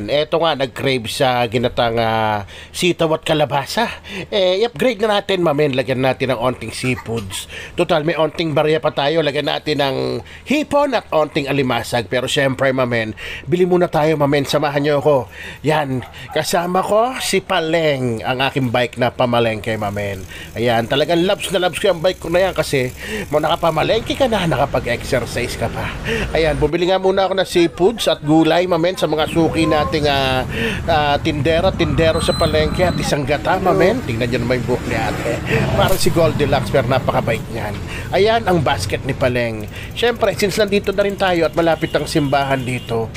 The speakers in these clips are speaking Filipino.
Eto nga, nag-crave sa ginatang sitaw at kalabasa. I-upgrade na natin, mamen. Lagyan natin ng onting seafoods. Total, may onting barya pa tayo. Lagyan natin ng hipon at onting alimasag. Pero syempre, mamen, bili muna tayo, mamen. Samahan niyo ako. Yan, kasama ko si Paleng, ang aking bike na pamalengke, mamen. Ayan, talagang loves na loves ko yung bike ko na yan kasi nakapamalengke ka na, nakapag-exercise ka pa. Ayan, bumili nga muna ako ng seafoods at gulay, mamen, sa mga suki nating tindero sa palengke at isang gata, mamen. Tingnan nyo naman yung buhok ni ate. Parang si Goldilocks pero napakabait niyan. Ayan ang basket ni Paleng. Siyempre, since nandito na rin tayo at malapit ang simbahan dito,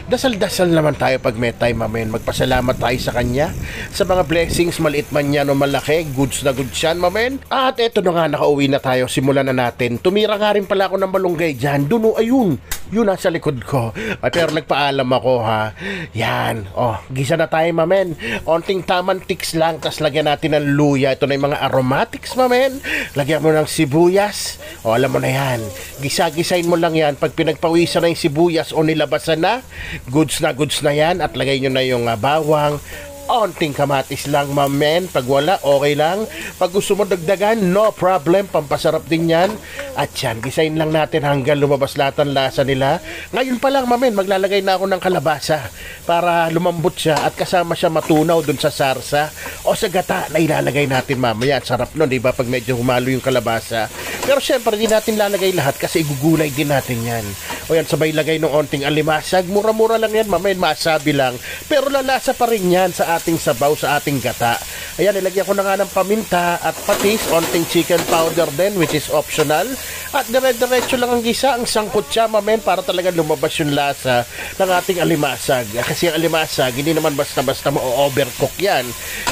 dasal-dasal naman tayo pag may time, mamen. Magpasalamat tayo sa kanya sa mga blessings, maliit man yan o malaki, goods na goods yan, mamen. At eto na nga, nakauwi na tayo. Simulan na natin. Tumira nga rin pala ako ng malunggay dyan. Duno, ayun. Yun nasa likod ko. Pero nagpaalam ako, ha. Yan. Gisa na tayo, mamen. Onting tamantiks lang. Tapos lagyan natin ng luya. Ito na yung mga aromatics, mamen. Lagyan mo ng sibuyas. Alam mo na yan. Gisa-gisain mo lang yan. Pag pinagpawisan na yung sibuyas o nilabasan na, goods na yan. At lagay nyo na yung bawang. Onting kamatis lang, mamen. Pag wala, okay lang. Pag gusto mo dagdagan, no problem. Pampasarap din yan. At yan, gisain lang natin hanggang lumabas lahat ang lasa nila. Ngayon pa lang, mamen, maglalagay na ako ng kalabasa para lumambot siya at kasama siya matunaw dun sa sarsa o sa gata na ilalagay natin mamaya. Sarap nun, diba? Pag medyo humalo yung kalabasa. Pero syempre, di natin lalagay lahat kasi igugulay din natin yan. O yan, sabay lagay ng onting alimasag. Mura-mura lang yan, mamen, masabi lang. Pero lalasa pa rin yan sa ating sabaw, sa ating gata. Ayan, ilagyan ko na nga ng paminta at patis, onting chicken powder din, which is optional. At dire-diretso lang ang gisa, ang sangkot siya, mamen, para talaga lumabas yung lasa ng ating alimasag. Kasi ang alimasag, hindi naman basta-basta mo-overcook yan.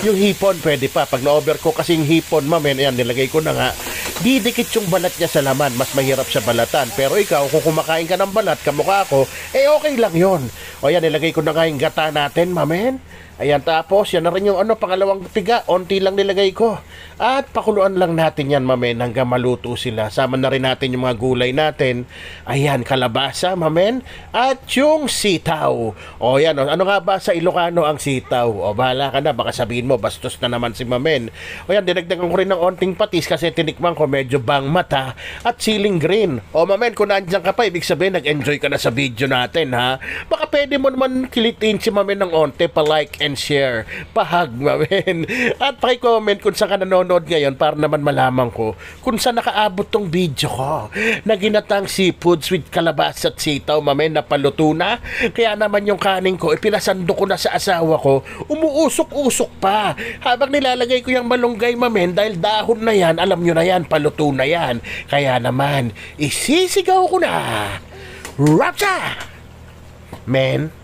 Yung hipon, pwede pa. Pag na-overcook kasi yung hipon, mamen, ayan, nilagay ko na nga, didikit yung balat niya sa laman, mas mahirap sa balatan. Pero ikaw, kung kumakain ka ng balat, kamukha ko, okay lang yon. O yan, nilagay ko na nga yung gata natin, mamen. Ayan, tapos yan na rin yung pangalawang piga, onti lang nilagay ko. At pakuluan lang natin yan, mamen, hanggang maluto sila. Sama na rin natin yung mga gulay natin. Ayan, kalabasa, mamen, at yung sitaw. O yan, ano nga ba sa Ilocano ang sitaw? O bahala ka na, baka sabihin mo, bastos na naman si mamen. O yan, dinagdagan ko rin ng onting patis kasi tinikman ko medyo bang mata at siling green. O mamen, kung nandiyan ka pa, ibig sabihin, nag-enjoy ka na sa video natin, ha? Baka pwede mo naman kilitin si mamen ng onte, pa-like and share, pahag, mamen. At paki-comment kung saan ka nanonood ngayon para naman malaman ko kung saan nakaabot tong video ko na ginatang seafoods with kalabasa at sitaw, mamen, na paluto na. Kaya naman yung kanin ko, pinasando ko na sa asawa ko, umuusok-usok pa. Habang nilalagay ko yung malunggay, mamen, dahil dahon na yan, alam nyo na yan, paluto na yan. Kaya naman, isisigaw ko na. Rapsa! Men,